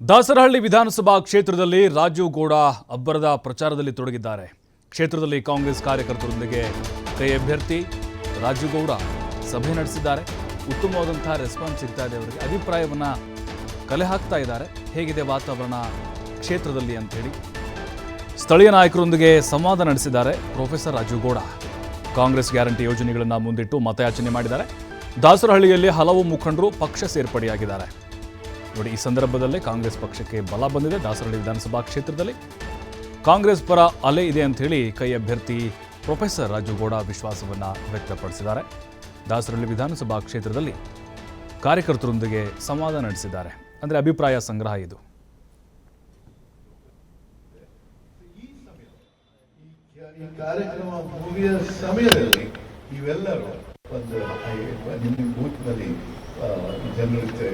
ದಾಸರಹಳ್ಳಿ ವಿಧಾನಸಭಾ ಕ್ಷೇತ್ರದಲ್ಲಿ ರಾಜೀವ್ ಗೌಡ ಅಬ್ಬರದ ಪ್ರಚಾರದಲ್ಲಿ ತೊಡಗಿದ್ದಾರೆ. ಕ್ಷೇತ್ರದಲ್ಲಿ ಕಾಂಗ್ರೆಸ್ ಕಾರ್ಯಕರ್ತರೊಂದಿಗೆ ಕೈ ಅಭ್ಯರ್ಥಿ ರಾಜೀವ್ ಗೌಡ ಸಭೆ ನಡೆಸಿದ್ದಾರೆ. ಉತ್ತಮವಾದಂತಹ ರೆಸ್ಪಾನ್ಸ್ ಸಿಗ್ತಾ ಇದೆ. ಅವರಿಗೆ ಅಭಿಪ್ರಾಯವನ್ನು ಕಲೆ ಹಾಕ್ತಾ ಇದ್ದಾರೆ. ಹೇಗಿದೆ ವಾತಾವರಣ ಕ್ಷೇತ್ರದಲ್ಲಿ ಅಂತೇಳಿ ಸ್ಥಳೀಯ ನಾಯಕರೊಂದಿಗೆ ಸಂವಾದ ನಡೆಸಿದ್ದಾರೆ. ಪ್ರೊಫೆಸರ್ ರಾಜೀವ್ ಗೌಡ ಕಾಂಗ್ರೆಸ್ ಗ್ಯಾರಂಟಿ ಯೋಜನೆಗಳನ್ನು ಮುಂದಿಟ್ಟು ಮತಯಾಚನೆ ಮಾಡಿದ್ದಾರೆ. ದಾಸರಹಳ್ಳಿಯಲ್ಲಿ ಹಲವು ಮುಖಂಡರು ಪಕ್ಷ ಸೇರ್ಪಡೆಯಾಗಿದ್ದಾರೆ. ನೋಡಿ, ಈ ಸಂದರ್ಭದಲ್ಲೇ ಕಾಂಗ್ರೆಸ್ ಪಕ್ಷಕ್ಕೆ ಬಲ ಬಂದಿದೆ. ದಾಸರಹಳ್ಳಿ ವಿಧಾನಸಭಾ ಕ್ಷೇತ್ರದಲ್ಲಿ ಕಾಂಗ್ರೆಸ್ ಪರ ಅಲೆ ಇದೆ ಅಂತ ಹೇಳಿ ಕೈ ಅಭ್ಯರ್ಥಿ ಪ್ರೊಫೆಸರ್ ರಾಜೀವ್ ಗೌಡ ವಿಶ್ವಾಸವನ್ನು ವ್ಯಕ್ತಪಡಿಸಿದ್ದಾರೆ. ದಾಸರಹಳ್ಳಿ ವಿಧಾನಸಭಾ ಕ್ಷೇತ್ರದಲ್ಲಿ ಕಾರ್ಯಕರ್ತರೊಂದಿಗೆ ಸಂವಾದ ನಡೆಸಿದ್ದಾರೆ. ಅಂದರೆ ಅಭಿಪ್ರಾಯ ಸಂಗ್ರಹ ಇದು. ಈ ಕಾರ್ಯಕ್ರಮ ಮುಗಿಯ ಸಮಯದಲ್ಲಿ ಇವೆಲ್ಲರೂ ಒಂದು ನಿಮ್ಮ ಬೂತ್ನಲ್ಲಿ ಜನರ ಜೊತೆ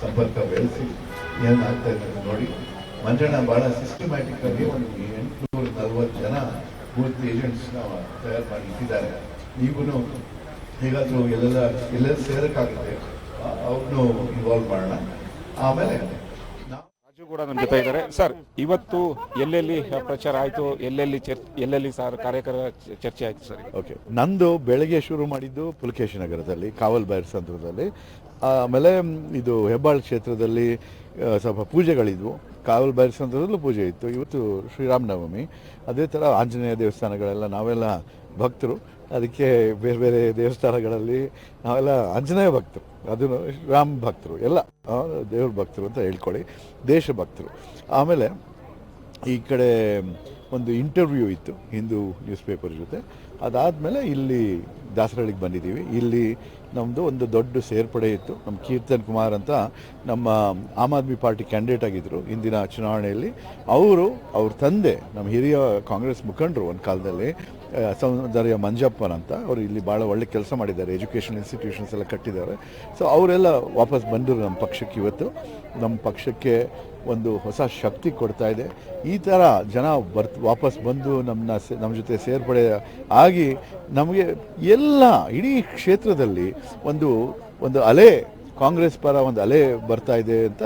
ಸಂಪರ್ಕ ಬೆಳೆಸಿ ಏನಾಗ್ತಾ ಇದೆ ನೋಡಿ. ಮಂಜಣ್ಣ ಬಹಳ ಸಿಸ್ಟಮ್ಯಾಟಿಕ್ ಆಗಿ ಒಂದು 840 ಜನ ಬೂತ್ ಏಜೆಂಟ್ಸ್ನ ತಯಾರು ಮಾಡಿ ಇಟ್ಟಿದ್ದಾರೆ. ಈಗೂ ಹೇಗಾದರೂ ಎಲ್ಲೆಲ್ಲ ಸೇರಕ್ಕಾಗುತ್ತೆ ಅವ್ರನ್ನೂ ಇನ್ವಾಲ್ವ್ ಮಾಡೋಣ. ಆಮೇಲೆ ರಾಜೀವ್ ಗೌಡ ನಮ್ಮ ಜೊತೆ ಇದ್ದಾರೆ. ಸರ್, ಇವತ್ತು ಎಲ್ಲೆಲ್ಲಿ ಪ್ರಚಾರ ಆಯಿತು, ಎಲ್ಲೆಲ್ಲಿ ಸರ್ ಕಾರ್ಯಕರ್ತರ ಚರ್ಚೆ ಆಯಿತು ಸರ್? ಓಕೆ, ನಂದು ಬೆಳಗ್ಗೆ ಶುರು ಮಾಡಿದ್ದು ಪುಲಕೇಶಿ ನಗರದಲ್ಲಿ ಕಾವಲ್ ಬೈರ್ ಸಂದ್ರದಲ್ಲಿ. ಆಮೇಲೆ ಇದು ಹೆಬ್ಬಾಳ್ ಕ್ಷೇತ್ರದಲ್ಲಿ ಸ್ವಲ್ಪ ಪೂಜೆಗಳಿದ್ವು. ಕಾವಲ್ ಬೈರ್ ಸಂದ್ರದಲ್ಲೂ ಪೂಜೆ ಇತ್ತು. ಇವತ್ತು ಶ್ರೀರಾಮನವಮಿ. ಅದೇ ಥರ ಆಂಜನೇಯ ದೇವಸ್ಥಾನಗಳೆಲ್ಲ ನಾವೆಲ್ಲ ಭಕ್ತರು, ಅದಕ್ಕೆ ಬೇರೆ ಬೇರೆ ದೇವಸ್ಥಾನಗಳಲ್ಲಿ ನಾವೆಲ್ಲ ಆಂಜನೇಯ ಭಕ್ತರು, ಅದನ್ನು ರಾಮ ಭಕ್ತರು, ಎಲ್ಲ ದೇವ್ರ ಭಕ್ತರು ಅಂತ ಹೇಳ್ಕೊಳ್ಳಿ, ದೇಶಭಕ್ತರು. ಆಮೇಲೆ ಈ ಕಡೆ ಒಂದು ಇಂಟರ್ವ್ಯೂ ಇತ್ತು ಹಿಂದೂ ನ್ಯೂಸ್ ಪೇಪರ್ ಜೊತೆ. ಅದಾದಮೇಲೆ ಇಲ್ಲಿ ದಾಸರಹಳ್ಳಿಗೆ ಬಂದಿದ್ದೀವಿ. ಇಲ್ಲಿ ನಮ್ಮದು ಒಂದು ದೊಡ್ಡ ಸೇರ್ಪಡೆ ಇತ್ತು. ನಮ್ಮ ಕೀರ್ತನ್ ಕುಮಾರ್ ಅಂತ ನಮ್ಮ ಆಮ್ ಆದ್ಮಿ ಪಾರ್ಟಿ ಕ್ಯಾಂಡಿಡೇಟ್ ಆಗಿದ್ದರು ಹಿಂದಿನ ಚುನಾವಣೆಯಲ್ಲಿ. ಅವ್ರ ತಂದೆ ನಮ್ಮ ಹಿರಿಯ ಕಾಂಗ್ರೆಸ್ ಮುಖಂಡರು ಒಂದು ಕಾಲದಲ್ಲಿ ಸೌಂದರ್ಯ ಮಂಜಪ್ಪನ್ ಅಂತ, ಅವರು ಇಲ್ಲಿ ಭಾಳ ಒಳ್ಳೆ ಕೆಲಸ ಮಾಡಿದ್ದಾರೆ, ಎಜುಕೇಷನ್ ಇನ್ಸ್ಟಿಟ್ಯೂಷನ್ಸ್ ಎಲ್ಲ ಕಟ್ಟಿದ್ದಾರೆ. ಸೊ ಅವರೆಲ್ಲ ವಾಪಸ್ ಬಂದರು ನಮ್ಮ ಪಕ್ಷಕ್ಕೆ. ಇವತ್ತು ನಮ್ಮ ಪಕ್ಷಕ್ಕೆ ಒಂದು ಹೊಸ ಶಕ್ತಿ ಕೊಡ್ತಾ ಇದೆ. ಈ ಥರ ಜನ ವಾಪಸ್ ಬಂದು ನಮ್ಮ ಜೊತೆ ಸೇರ್ಪಡೆ ಆಗಿ ನಮಗೆ ಎಲ್ಲ ಇಡೀ ಕ್ಷೇತ್ರದಲ್ಲಿ ಒಂದು ಅಲೆ, ಕಾಂಗ್ರೆಸ್ ಪರ ಒಂದು ಅಲೆ ಬರ್ತಾ ಇದೆ ಅಂತ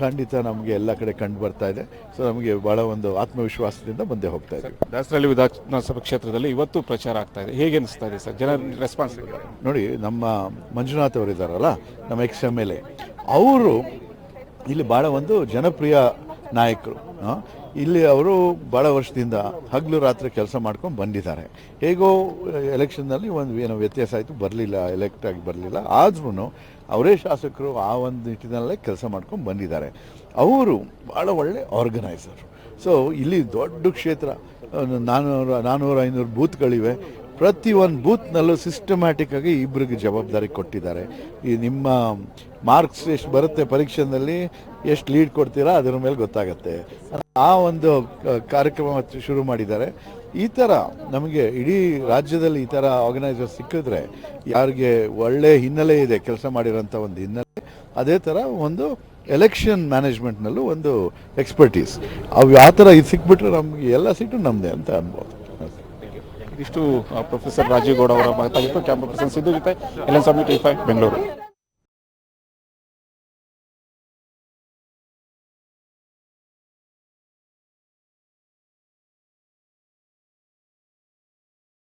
ಖಂಡಿತ ನಮಗೆ ಎಲ್ಲ ಕಡೆ ಕಂಡು ಬರ್ತಾ ಇದೆ. ಸೊ ನಮಗೆ ಭಾಳ ಒಂದು ಆತ್ಮವಿಶ್ವಾಸದಿಂದ ಮುಂದೆ ಹೋಗ್ತಾ ಇದೆ. ದಾಸರಹಳ್ಳಿ ವಿಧಾನಸಭಾ ಕ್ಷೇತ್ರದಲ್ಲಿ ಇವತ್ತು ಪ್ರಚಾರ ಆಗ್ತಾ ಇದೆ. ಹೇಗೆ ಅನಿಸ್ತಾ ಇದೆ ಸರ್ ಜನ ರೆಸ್ಪಾನ್ಸ್? ನೋಡಿ, ನಮ್ಮ ಮಂಜುನಾಥ್ ಅವರು ಇದ್ದಾರಲ್ಲ, ನಮ್ಮ XMLA, ಅವರು ಇಲ್ಲಿ ಭಾಳ ಒಂದು ಜನಪ್ರಿಯ ನಾಯಕರು. ಇಲ್ಲಿ ಅವರು ಭಾಳ ವರ್ಷದಿಂದ ಹಗಲು ರಾತ್ರಿ ಕೆಲಸ ಮಾಡ್ಕೊಂಡು ಬಂದಿದ್ದಾರೆ. ಹೇಗೋ ಎಲೆಕ್ಷನ್ನಲ್ಲಿ ಏನೋ ವ್ಯತ್ಯಾಸ ಆಯಿತು, ಬರಲಿಲ್ಲ, ಎಲೆಕ್ಟ್ ಆಗಿ ಬರಲಿಲ್ಲ. ಆದ್ರೂ ಅವರೇ ಶಾಸಕರು ಆ ಒಂದು ನಿಟ್ಟಿನಲ್ಲೇ ಕೆಲಸ ಮಾಡ್ಕೊಂಡು ಬಂದಿದ್ದಾರೆ. ಅವರು ಭಾಳ ಒಳ್ಳೆ ಆರ್ಗನೈಸರ್. ಸೊ ಇಲ್ಲಿ ದೊಡ್ಡ ಕ್ಷೇತ್ರ, 400-500 ಬೂತ್ಗಳಿವೆ. ಪ್ರತಿ ಒಂದು ಬೂತ್ನಲ್ಲೂ ಸಿಸ್ಟಮ್ಯಾಟಿಕ್ ಆಗಿ ಇಬ್ಬರಿಗೆ ಜವಾಬ್ದಾರಿ ಕೊಟ್ಟಿದ್ದಾರೆ. ಈ ನಿಮ್ಮ ಮಾರ್ಕ್ಸ್ ಎಷ್ಟು ಬರುತ್ತೆ ಪರೀಕ್ಷೆಯಲ್ಲಿ, ಎಷ್ಟು ಲೀಡ್ ಕೊಡ್ತೀರಾ ಅದರ ಮೇಲೆ ಗೊತ್ತಾಗತ್ತೆ. ಆ ಒಂದು ಕಾರ್ಯಕ್ರಮ ಶುರು ಮಾಡಿದ್ದಾರೆ. ಈ ಥರ ನಮಗೆ ಇಡೀ ರಾಜ್ಯದಲ್ಲಿ ಈ ಥರ ಆರ್ಗನೈಸರ್ ಸಿಕ್ಕಿದ್ರೆ, ಯಾರಿಗೆ ಒಳ್ಳೆ ಹಿನ್ನೆಲೆ ಇದೆ, ಕೆಲಸ ಮಾಡಿರೋಂಥ ಒಂದು ಹಿನ್ನೆಲೆ, ಅದೇ ಥರ ಒಂದು ಎಲೆಕ್ಷನ್ ಮ್ಯಾನೇಜ್ಮೆಂಟ್ನಲ್ಲೂ ಒಂದು ಎಕ್ಸ್ಪರ್ಟೀಸ್, ಅವು ಆ ಥರ ಇದು ಸಿಕ್ಬಿಟ್ರೆ ನಮಗೆ ಎಲ್ಲ ಸೀಟು ನಮ್ಮದೇ ಅಂತ ಅನ್ಬೋದು. ಇಷ್ಟು ಪ್ರೊಫೆಸರ್ ರಾಜೀವ್ ಗೌಡ ಅವರ ಮಾತಾಗಿತ್ತು. ಕ್ಯಾಮ್ರಾ ಪರ್ಸನ್ ಸಿದ್ದು ಜೊತೆ LN Submit 5 ಬೆಂಗಳೂರು.